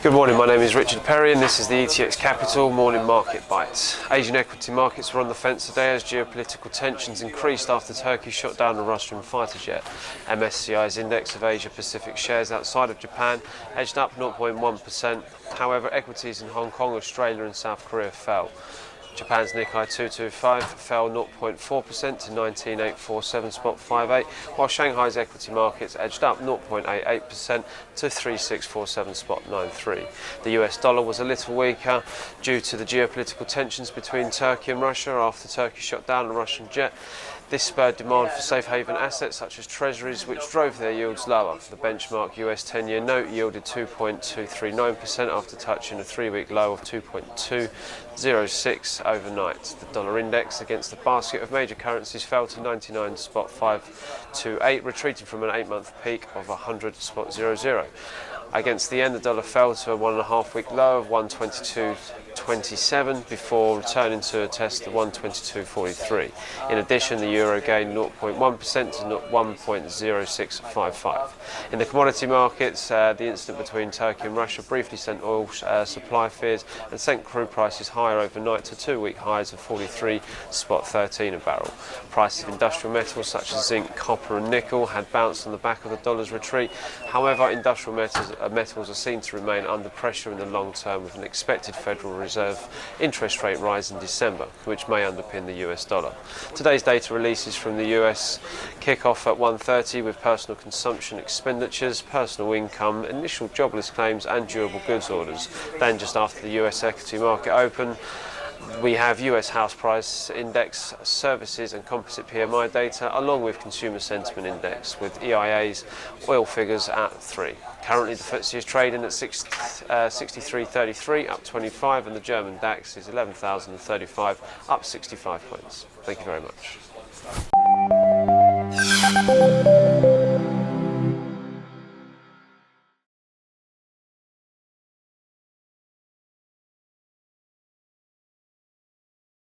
Good morning, my name is Richard Perry and this is the ETX Capital Morning Market Bites. Asian equity markets were on the fence today as geopolitical tensions increased after Turkey shot down a Russian fighter jet. MSCI's index of Asia Pacific shares outside of Japan edged up 0.1%. However, equities in Hong Kong, Australia and South Korea fell. Japan's Nikkei 225 fell 0.4% to 19,847.58, while Shanghai's equity markets edged up 0.88% to 3647.93. The US dollar was a little weaker due to the geopolitical tensions between Turkey and Russia after Turkey shot down a Russian jet. This spurred demand for safe haven assets such as treasuries, which drove their yields lower. The benchmark US 10-year note yielded 2.239% after touching a 3-week low of 2.206 overnight. The dollar index against a basket of major currencies fell to 99.528, retreating from an 8-month peak of 100.00. Against the yen, the dollar fell to a 1.5-week low of 122.27 before returning to a test of 122.43. In addition, the euro gained 0.1% to 1.0655. In the commodity markets, the incident between Turkey and Russia briefly sent oil supply fears and sent crude prices higher overnight to 2-week highs of 43.13 a barrel. Prices of industrial metals such as zinc, copper and nickel had bounced on the back of the dollar's retreat. However, industrial metals are seen to remain under pressure in the long term, with an expected Federal Reserve interest rate rise in December, which may underpin the US dollar. Today's data releases from the US kick off at 1:30 with personal consumption expenditures, personal income, initial jobless claims and durable goods orders. Then just after the US equity market open, we have US house price index, services and composite PMI data, along with consumer sentiment index, with EIA's oil figures at 3. Currently the FTSE is trading at 63.33, up 25, and the German DAX is 11,035, up 65 points. Thank you very much.